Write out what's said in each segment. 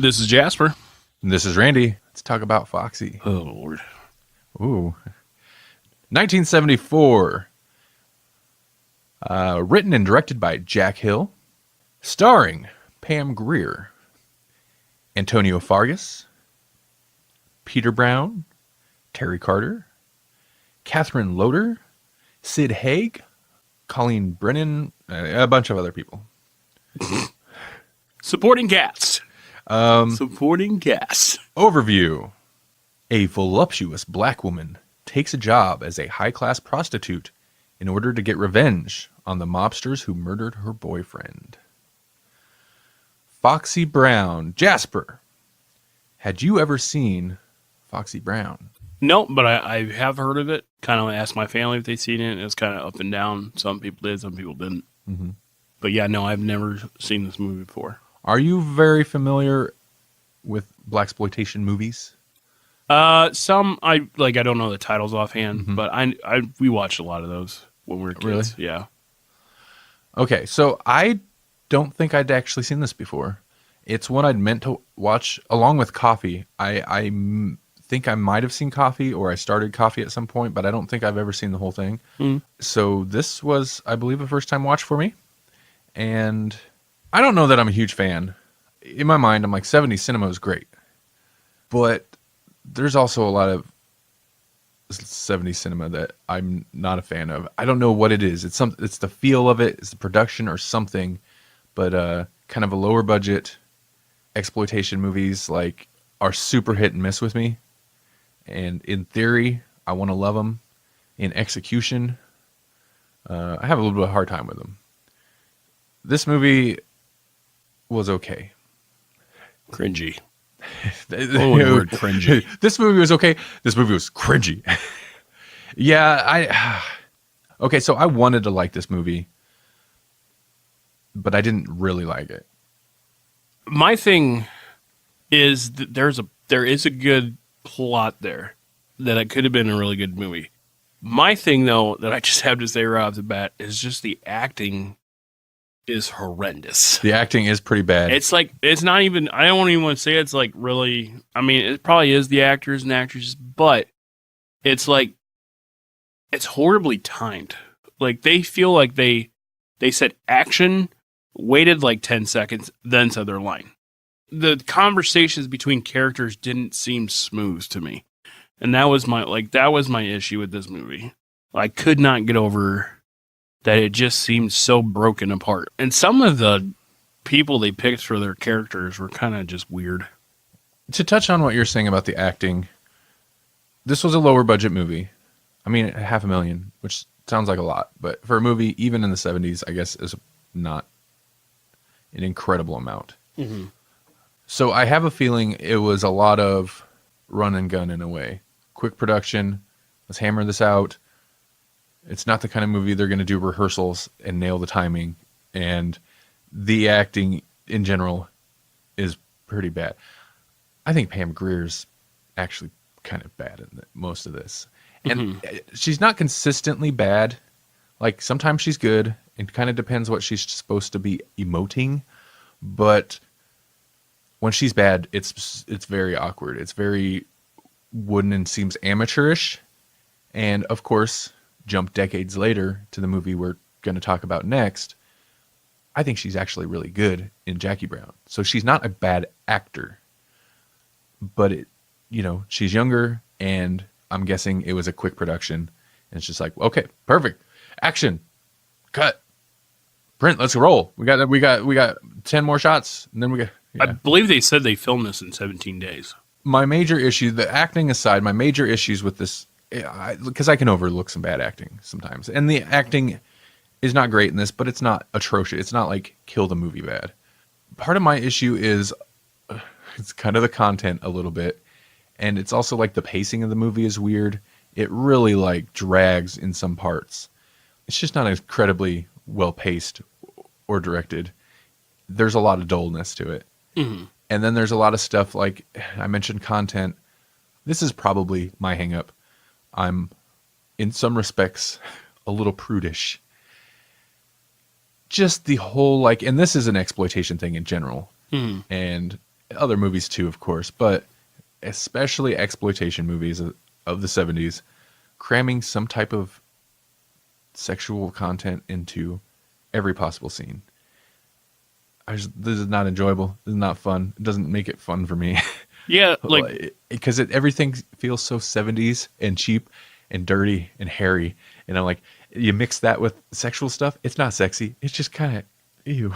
This is Jasper. This is Randy. Let's talk about Foxy. Oh, Lord. Ooh. 1974. Written and directed by Jack Hill. Starring Pam Grier, Antonio Fargas, Peter Brown, Terry Carter, Catherine Loder, Sid Haig, Colleen Brennan, a bunch of other people. Supporting cast. Supporting cast. Overview. A voluptuous black woman takes a job as a high-class prostitute in order to get revenge on the mobsters who murdered her boyfriend. Foxy Brown. Jasper, had you ever seen Foxy Brown? No, but I have heard of it. Kind of asked my family if they'd seen it. It was kind of up and down. Some people did, some people didn't. Mm-hmm. But yeah, no, I've never seen this movie before. Are you very familiar with blaxploitation movies? Some I don't know the titles offhand, but we watched a lot of those when we were kids. Really? Yeah. Okay, so I don't think I'd actually seen this before. It's one I'd meant to watch along with Coffee. I think I might have seen Coffee, or I started Coffee at some point, but I don't think I've ever seen the whole thing. So this was, I believe, a first-time watch for me. And I don't know that I'm a huge fan. In my mind, I'm like, 70s cinema is great. But there's also a lot of 70s cinema that I'm not a fan of. I don't know what it is. It's the feel of it, it's the production or something. But kind of a lower budget exploitation movies are super hit and miss with me. And in theory, I want to love them. In execution, I have a little bit of a hard time with them. This movie was okay. Cringy. Word cringy. This movie was okay. This movie was cringy. Yeah, okay, so I wanted to like this movie, but I didn't really like it. My thing is that there is a good plot there that it could have been a really good movie. My thing, though, that I just have to say right off the bat is just the acting is horrendous. The acting is pretty bad. It's not even, I don't even want to say it's really, I mean, it probably is the actors and actresses, but it's it's horribly timed. They feel like they said action, waited 10 seconds, then said their line. The conversations between characters didn't seem smooth to me. And that was my issue with this movie. I could not get over that it just seemed so broken apart. And some of the people they picked for their characters were kind of just weird. To touch on what you're saying about the acting, this was a lower budget movie. I mean, $500,000, which sounds like a lot, but for a movie, even in the 70s, I guess is not an incredible amount. Mm-hmm. So I have a feeling it was a lot of run and gun in a way. Quick production, let's hammer this out. It's not the kind of movie they're going to do rehearsals and nail the timing. And the acting in general is pretty bad. I think Pam Grier's actually kind of bad in most of this. And she's not consistently bad. Sometimes she's good. It kind of depends what she's supposed to be emoting. But when she's bad, it's very awkward. It's very wooden and seems amateurish. And of course, jump decades later to the movie we're going to talk about next, I think she's actually really good in Jackie Brown. So she's not a bad actor, but she's younger, and I'm guessing it was a quick production, and it's just okay, perfect, action, cut, print, let's roll. We got 10 more shots, and then we got. Yeah. I believe they said they filmed this in 17 days. My major issue, the acting aside, my major issues with this, because I can overlook some bad acting sometimes, and the acting is not great in this, but it's not atrocious. It's not kill the movie bad. Part of my issue is it's kind of the content a little bit, and it's also the pacing of the movie is weird. It really drags in some parts. It's just not incredibly well paced or directed. There's a lot of dullness to it. Mm-hmm. And then there's a lot of stuff I mentioned content. This is probably my hang up. I'm, in some respects, a little prudish. Just the whole, and this is an exploitation thing in general. And other movies too, of course, but especially exploitation movies of the 70s, cramming some type of sexual content into every possible scene. This is not enjoyable. This is not fun. It doesn't make it fun for me. Yeah, like because everything feels so 70s and cheap and dirty and hairy. And I'm like, you mix that with sexual stuff, it's not sexy. It's just kind of ew.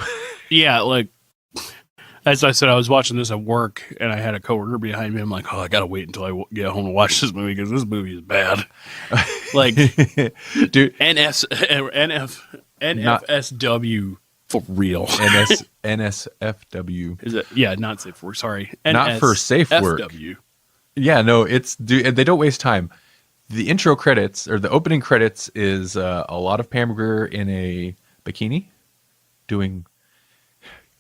yeah, like as I said, I was watching this at work, and I had a coworker behind me. I'm like, oh, I gotta wait until I get home to watch this movie because this movie is bad. Like, dude, NFSW for real. NSFW. Is it? Yeah, not safe for work. Sorry, not for safe work. FW. Yeah, no, they don't waste time. The intro credits or the opening credits is a lot of Pam Grier in a bikini doing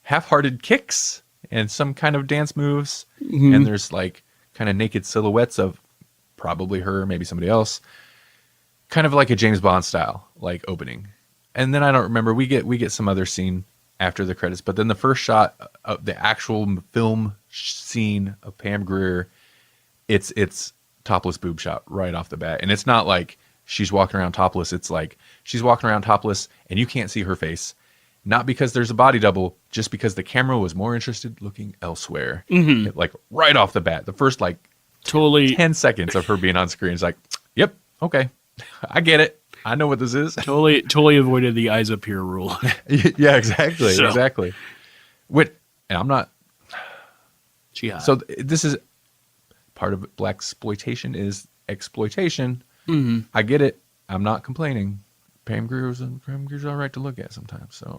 half-hearted kicks and some kind of dance moves. Mm-hmm. And there's like kind of naked silhouettes of probably her, maybe somebody else. Kind of like a James Bond style, like opening. And then I don't remember, we get some other scene after the credits, but then the first shot of the actual film scene of Pam Grier, it's topless boob shot right off the bat. And it's not like she's walking around topless. It's like she's walking around topless and you can't see her face. Not because there's a body double, just because the camera was more interested looking elsewhere. Mm-hmm. Like right off the bat, the first like totally 10 seconds of her being on screen is like, yep, okay, I get it. I know what this is. Totally avoided the eyes up here rule. Yeah, exactly. So. Exactly. And I'm not. Jihad. So this is part of black exploitation is exploitation. Mm-hmm. I get it. I'm not complaining. Pam Grier's all right to look at sometimes. So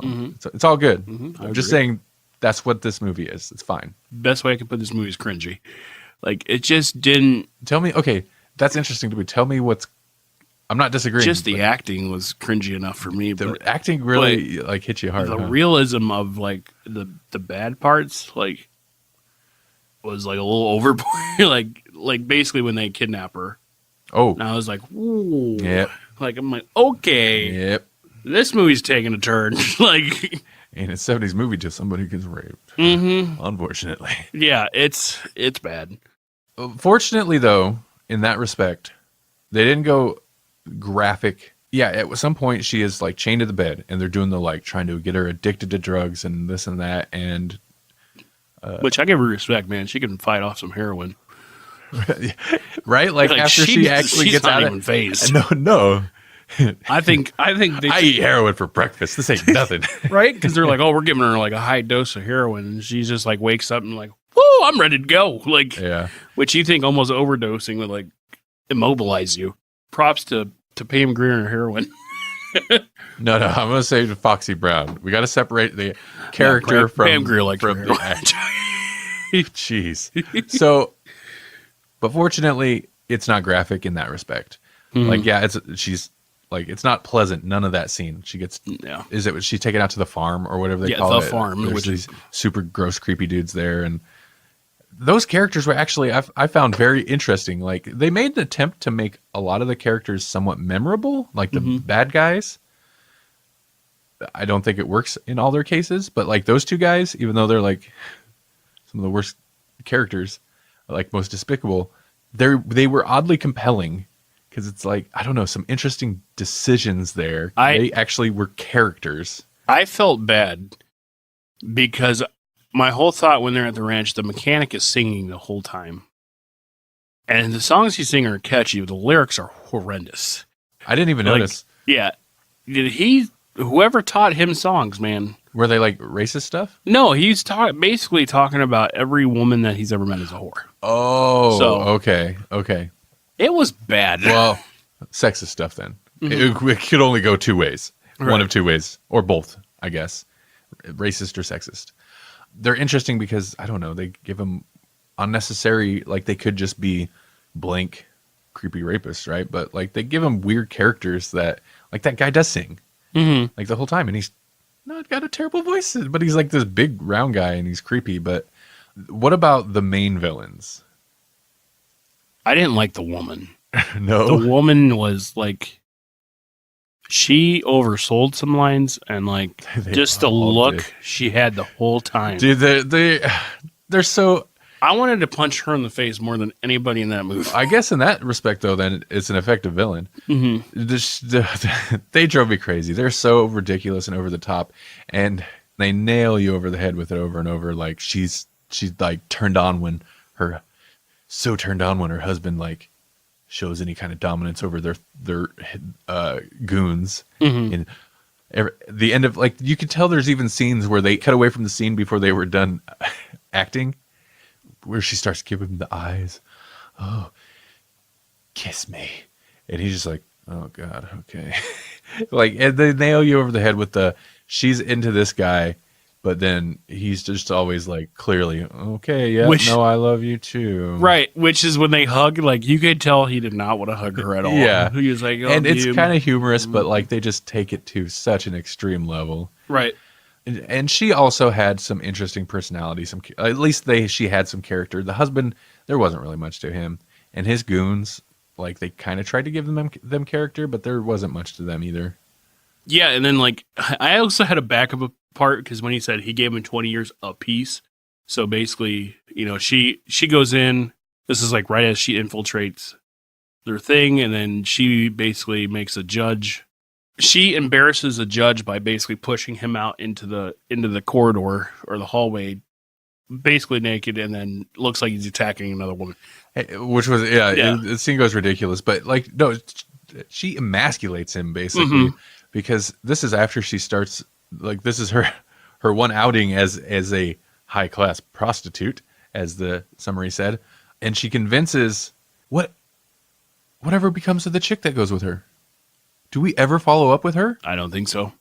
it's all good. Mm-hmm. I'm just saying that's what this movie is. It's fine. Best way I can put this movie is cringy. Like it just didn't. Tell me. Okay, that's interesting to me. Tell me what's. I'm not disagreeing. Just the acting was cringy enough for me. The acting really like hit you hard. The realism of like the bad parts like was like a little overboard. like basically when they kidnap her. Oh, and I was like, ooh. Yep. Like I'm like, okay. Yep. This movie's taking a turn. Like ain't a 70s movie till somebody gets raped. Mm-hmm. Unfortunately. Yeah, it's bad. Fortunately though, in that respect, they didn't go graphic. Yeah, at some point she is like chained to the bed and they're doing the like trying to get her addicted to drugs and this and that and which I give her respect, man. She can fight off some heroin. Right? Like after she actually gets out of phase. No. I think I eat heroin for breakfast. This ain't nothing. Right? Because they're like, oh, we're giving her like a high dose of heroin and she just like wakes up and like, whoa, I'm ready to go. Like, yeah. Which you think almost overdosing would like immobilize you. Props to Pam Grier and heroin. No, I'm going to say to Foxy Brown. We got to separate the character from Pam Grier from the actor. Jeez. So, but fortunately, it's not graphic in that respect. Mm-hmm. Like, yeah, she's like, it's not pleasant. None of that scene. She gets, is it? She's taken out to the farm or whatever they call it. The farm. There's these super gross, creepy dudes there, and those characters were actually I found very interesting. Like they made an attempt to make a lot of the characters somewhat memorable, like the bad guys. I don't think it works in all their cases, but like those two guys, even though they're like some of the worst characters, like most despicable, they were oddly compelling because it's like, I don't know, some interesting decisions there. They actually were characters. I felt bad because my whole thought when they're at the ranch, the mechanic is singing the whole time. And the songs he's singing are catchy, but the lyrics are horrendous. I didn't even notice. Yeah. Whoever taught him songs, man. Were they like racist stuff? No, he's basically talking about every woman that he's ever met as a whore. Oh, so, okay. It was bad. Well, sexist stuff then. Mm-hmm. It could only go two ways. Right. One of two ways. Or both, I guess. Racist or sexist. They're interesting because, I don't know, they give them unnecessary, like they could just be blank, creepy rapists, right? But like they give them weird characters that, like that guy does sing, like the whole time. And he's not got a terrible voice, but he's like this big round guy and he's creepy. But what about the main villains? I didn't like the woman. No? The woman was like, she oversold some lines and like just the look she had the whole time. Dude, the they're so. I wanted to punch her in the face more than anybody in that movie. I guess in that respect, though, then it's an effective villain. They drove me crazy. They're so ridiculous and over the top, and they nail you over the head with it over and over. Like she's like turned on when her husband like shows any kind of dominance over their goons. And the end of like you could tell there's even scenes where they cut away from the scene before they were done acting, where she starts giving him the eyes. Oh, kiss me. And he's just like, oh God, okay. Like, and they nail you over the head with she's into this guy, but then he's just always like, clearly, okay, yeah, no, I love you too. Right, which is when they hug, like, you could tell he did not want to hug her at all. Yeah. He was like, and it's kind of humorous, but like, they just take it to such an extreme level. Right. And she also had some interesting personality. At least she had some character. The husband, there wasn't really much to him, and his goons, like they kind of tried to give them character, but there wasn't much to them either. Yeah, and then like I also had a backup part because when he said he gave him 20 years apiece, so basically, you know, she goes in. This is like right as she infiltrates their thing, and then she basically makes a judge. She embarrasses a judge by basically pushing him out into the corridor or the hallway, basically naked, and then looks like he's attacking another woman. Which was the scene goes ridiculous, but like no, she emasculates him basically because this is after she starts like this is her one outing as a high class prostitute, as the summary said, and she convinces whatever becomes of the chick that goes with her. Do we ever follow up with her? I don't think so.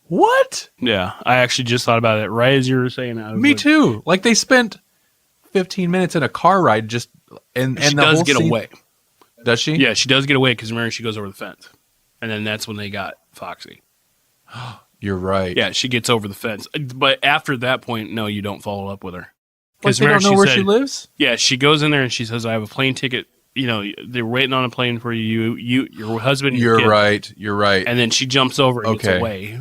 What? Yeah, I actually just thought about it right as you were saying that. Me too. Like they spent 15 minutes in a car ride just and she the does whole get scene, away. Does she? Yeah, she does get away because remember she goes over the fence, and then that's when they got Foxy. You're right. Yeah, she gets over the fence, but after that point, no, you don't follow up with her Because they don't know where she lives. Yeah, she goes in there and she says, "I have a plane ticket. You know, they're waiting on a plane for you. Your husband. And your kid." You're right. And then she jumps over and gets away.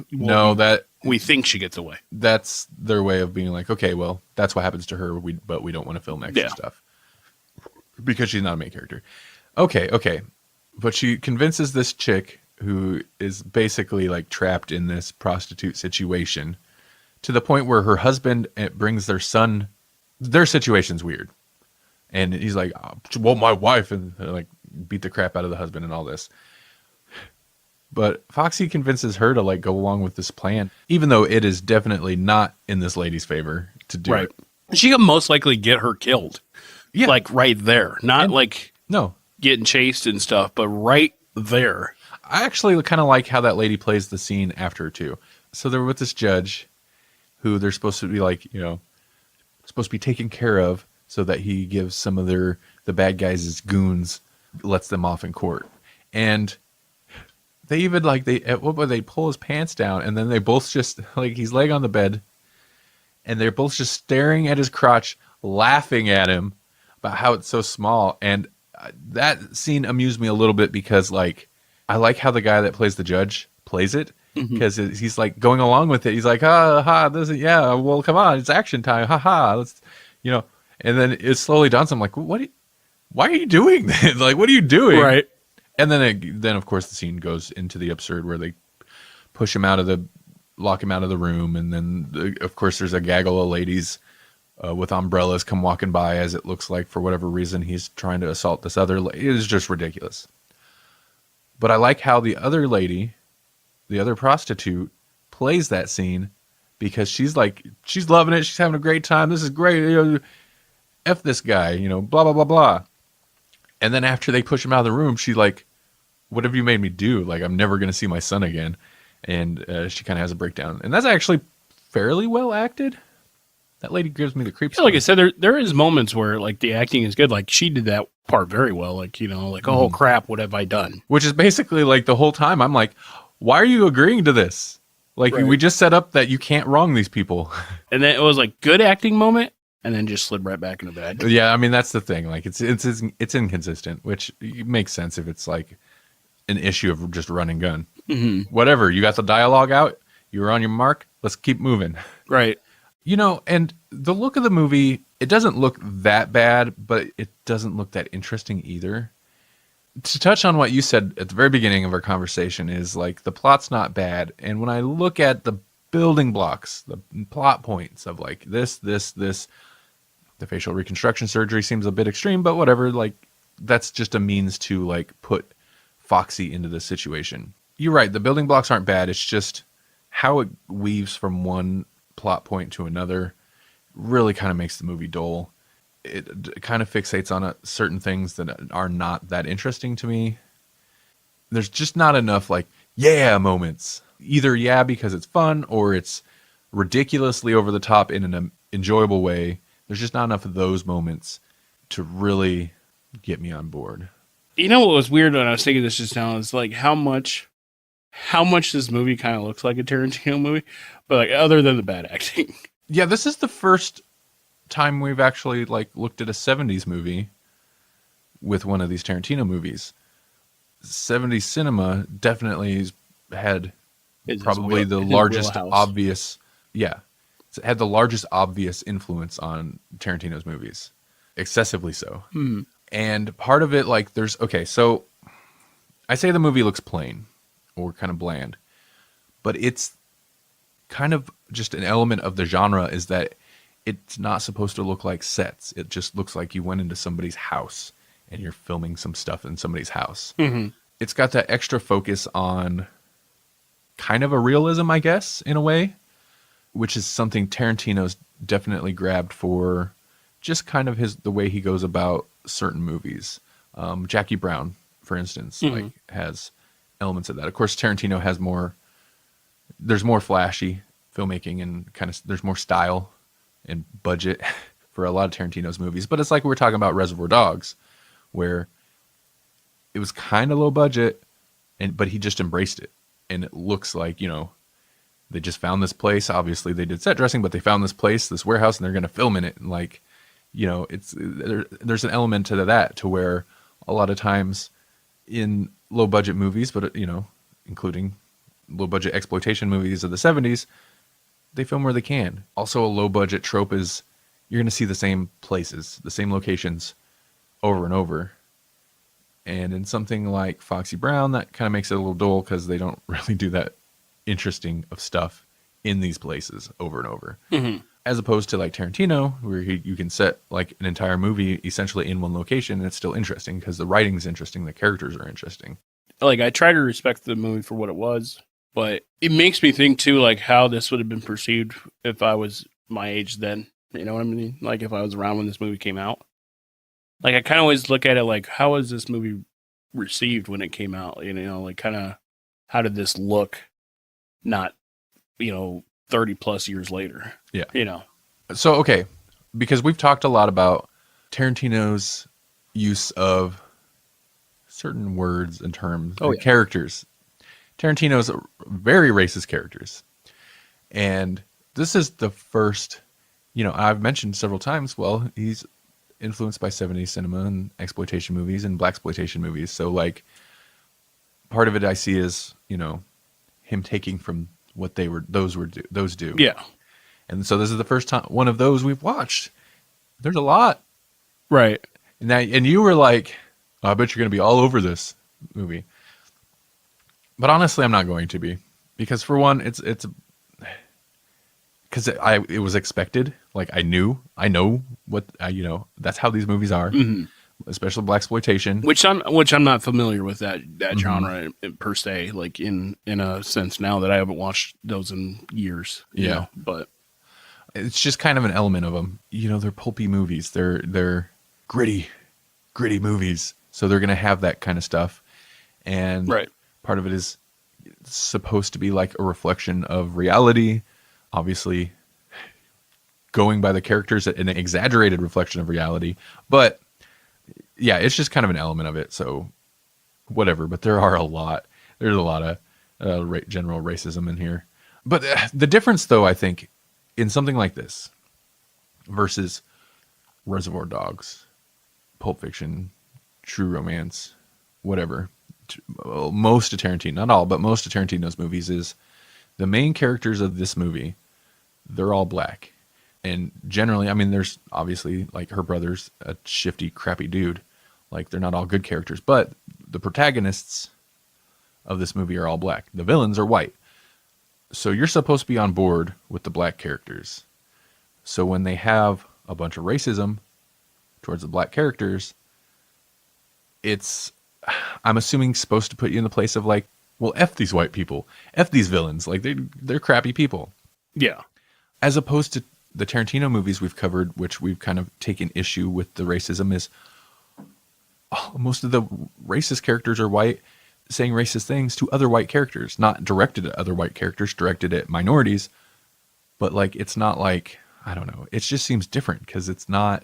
We think she gets away. That's their way of being like, okay, well, that's what happens to her. But we don't want to film extra stuff because she's not a main character. Okay, but she convinces this chick who is basically like trapped in this prostitute situation to the point where her husband brings their son. Their situation's weird. And he's like, well, my wife, and like beat the crap out of the husband and all this. But Foxy convinces her to like go along with this plan, even though it is definitely not in this lady's favor to do it. She could most likely get her killed. Yeah. Like right there. Not getting chased and stuff, but right there. I actually kind of like how that lady plays the scene after too. So they're with this judge who they're supposed to be like, you know, supposed to be taken care of. So that he gives some of the bad guys as goons, lets them off in court. And they even like they pull his pants down and then they both just like he's laying on the bed and they're both just staring at his crotch, laughing at him about how it's so small. And that scene amused me a little bit because like I like how the guy that plays the judge plays it because he's like going along with it. He's like, this is well, come on, it's action time, let's, you know. And then it slowly dawns. I'm like, why are you doing this? Like, what are you doing? Right. And then of course the scene goes into the absurd where they lock him out of the room. And then of course there's a gaggle of ladies with umbrellas come walking by as it looks like for whatever reason he's trying to assault this other lady. It is just ridiculous. But I like how the other lady, the other prostitute, plays that scene because she's loving it. She's having a great time. This is great. You know, F this guy, you know, blah, blah, blah, blah. And then after they push him out of the room, she's like, what have you made me do? Like, I'm never going to see my son again. And she kind of has a breakdown. And that's actually fairly well acted. That lady gives me the creeps. Yeah, like I said, there is moments where, like, the acting is good. Like, she did that part very well. Like, you know, like, oh, crap, what have I done? Which is basically, like, the whole time, I'm like, why are you agreeing to this? Like, we just set up that you can't wrong these people. And then it was, like, good acting moment. And then just slid right back into bed. Yeah, I mean that's the thing. Like it's inconsistent, which makes sense if it's like an issue of just run and gun. Whatever, you got the dialogue out. You were on your mark. Let's keep moving. Right. You know, and The look of the movie, it doesn't look that bad, but it doesn't look that interesting either. To touch on what you said at the very beginning of our conversation is like the plot's not bad. And when I look at the building blocks, the plot points of like this, the facial reconstruction surgery seems a bit extreme, but whatever. Like that's just a means to like put Foxy into this situation. You're right. The building blocks aren't bad. It's just how it weaves from one plot point to another really kind of makes the movie dull. It kind of fixates on certain things that are not that interesting to me. There's just not enough like, yeah moments. Either yeah because it's fun or it's ridiculously over the top in an enjoyable way. There's just not enough of those moments to really get me on board. You know what was weird when I was thinking this just now is like how much this movie kind of looks like a Tarantino movie, but like other than the bad acting. Yeah, this is the first time we've actually like looked at a 70s movie with one of these Tarantino movies. 70s cinema definitely had probably the largest obvious, it had the largest obvious influence on Tarantino's movies, excessively so. And part of it, like, so I say the movie looks plain or kind of bland, but it's kind of just an element of the genre is that it's not supposed to look like sets. It just looks like you went into somebody's house and you're filming some stuff in somebody's house. Mm-hmm. It's got that extra focus on kind of a realism, I guess, in a way, which is something Tarantino's definitely grabbed for just kind of the way he goes about certain movies. Jackie Brown, for instance, like has elements of that. Of course, Tarantino has there's more flashy filmmaking and kind of there's more style and budget for a lot of Tarantino's movies. But it's like we were talking about Reservoir Dogs, where it was kind of low budget, but he just embraced it. And it looks like, they just found this place. Obviously, they did set dressing, but they found this place, this warehouse, and they're going to film in it. And like, there's an element to that, to where a lot of times in low budget movies, but including low budget exploitation movies of the 70s, they film where they can. Also, a low budget trope is you're going to see the same places, the same locations over and over. And in something like Foxy Brown, that kind of makes it a little dull because they don't really do that interesting of stuff in these places over and over. Mm-hmm. As opposed to like Tarantino, where you can set like an entire movie essentially in one location and it's still interesting because the writing's interesting, the characters are interesting. Like, I try to respect the movie for what it was, but it makes me think too, like how this would have been perceived if I was my age then. You know what I mean? Like if I was around when this movie came out. Like I kind of always look at it like, how was this movie received when it came out? Like kind of how did this look? Not, 30 plus years later. Yeah. So, okay, because we've talked a lot about Tarantino's use of certain words and terms, characters. Tarantino's very racist characters. And this is the first, I've mentioned several times, well, he's influenced by 70s cinema and exploitation movies and blaxploitation movies. So like part of it I see is, him taking from what those do. Yeah. And so this is the first time one of those we've watched. There's a lot. Right. And you were like, oh, I bet you're going to be all over this movie. But honestly, I'm not going to be, because for one, it's because it was expected. Like I know what that's how these movies are, especially blaxploitation. Which I'm not familiar with that genre per se. Like in a sense now that I haven't watched those in years. But it's just kind of an element of them. They're pulpy movies. They're gritty movies. So they're going to have that kind of stuff. And part of it is supposed to be like a reflection of reality. Obviously, going by the characters, an exaggerated reflection of reality. But yeah, it's just kind of an element of it. So whatever. But there's a lot of general racism in here. But the difference, though, I think, in something like this versus Reservoir Dogs, Pulp Fiction, True Romance, whatever, most of Tarantino, not all, but most of Tarantino's movies is the main characters of this movie, they're all black. And generally, I mean, there's obviously like her brother's a shifty, crappy dude. Like they're not all good characters, but the protagonists of this movie are all black. The villains are white. So you're supposed to be on board with the black characters. So when they have a bunch of racism towards the black characters, it's, I'm assuming, supposed to put you in the place of like, well, F these white people, F these villains. Like they're crappy people. Yeah. As opposed to the Tarantino movies we've covered, which we've kind of taken issue with the racism, is most of the racist characters are white, saying racist things to other white characters, not directed at other white characters, directed at minorities. But like, it's not like, I don't know. It just seems different because it's not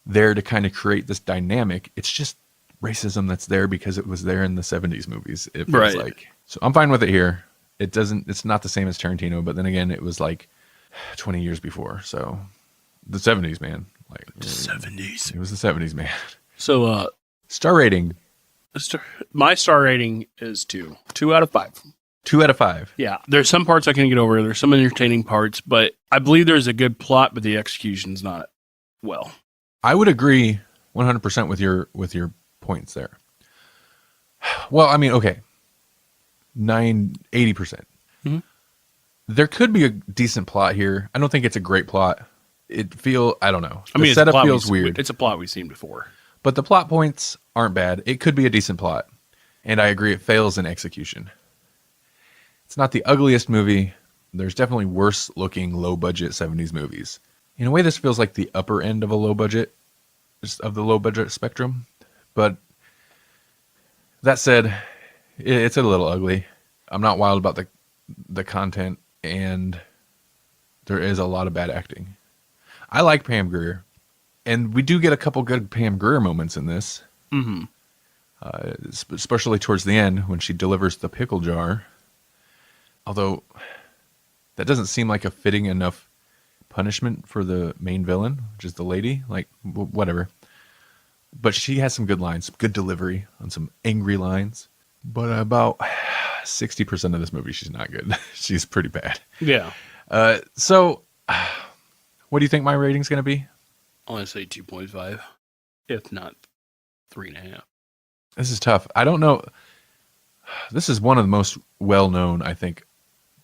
there to kind of create this dynamic. It's just racism that's there because it was there in the 70s movies. It feels like. So I'm fine with it here. It's not the same as Tarantino, but then again, it was like 20 years before. So the 70s, man. Like the 70s. It was the 70s, man. So star rating. My star rating is 2. 2 out of 5. 2 out of 5. Yeah. There's some parts I can get over. There's some entertaining parts, but I believe there's a good plot, but the execution's not well. I would agree 100% with your points there. Well, I mean, okay. 80%. Mm-hmm. There could be a decent plot here. I don't think it's a great plot. I don't know. I mean, the setup feels weird. It's a plot we've seen before. But the plot points aren't bad. It could be a decent plot. And I agree, it fails in execution. It's not the ugliest movie. There's definitely worse looking low budget 70s movies. In a way, this feels like the upper end of the low budget spectrum. But that said, it's a little ugly. I'm not wild about the content, and there is a lot of bad acting. I like Pam Grier, and we do get a couple good Pam Grier moments in this. Mm-hmm. Especially towards the end when she delivers the pickle jar. Although that doesn't seem like a fitting enough punishment for the main villain, which is the lady. Like, whatever. But she has some good lines, some good delivery on some angry lines. But about 60% of this movie, she's not good. She's pretty bad. Yeah. So, what do you think my rating's going to be? I want to say 2.5, if not 3.5. This is tough. I don't know. This is one of the most well-known, I think,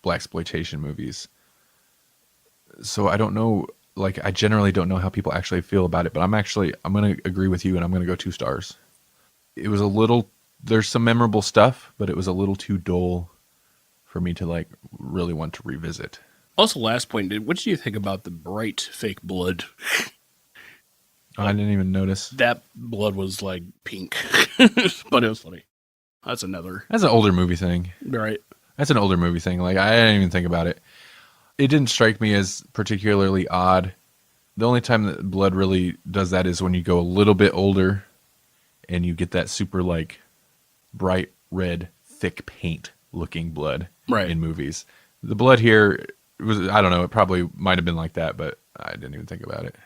blaxploitation movies. So I don't know. Like, I generally don't know how people actually feel about it, but I'm going to agree with you, and I'm going to go 2 stars. It was there's some memorable stuff, but it was a little too dull for me to like really want to revisit. Also, last point, what did you think about the bright fake blood? I didn't even notice. That blood was like pink, but it was funny. That's an older movie thing. Right. That's an older movie thing. Like, I didn't even think about it. It didn't strike me as particularly odd. The only time that blood really does that is when you go a little bit older and you get that super like bright red, thick paint looking blood in movies. The blood here was, I don't know, it probably might have been like that, but I didn't even think about it.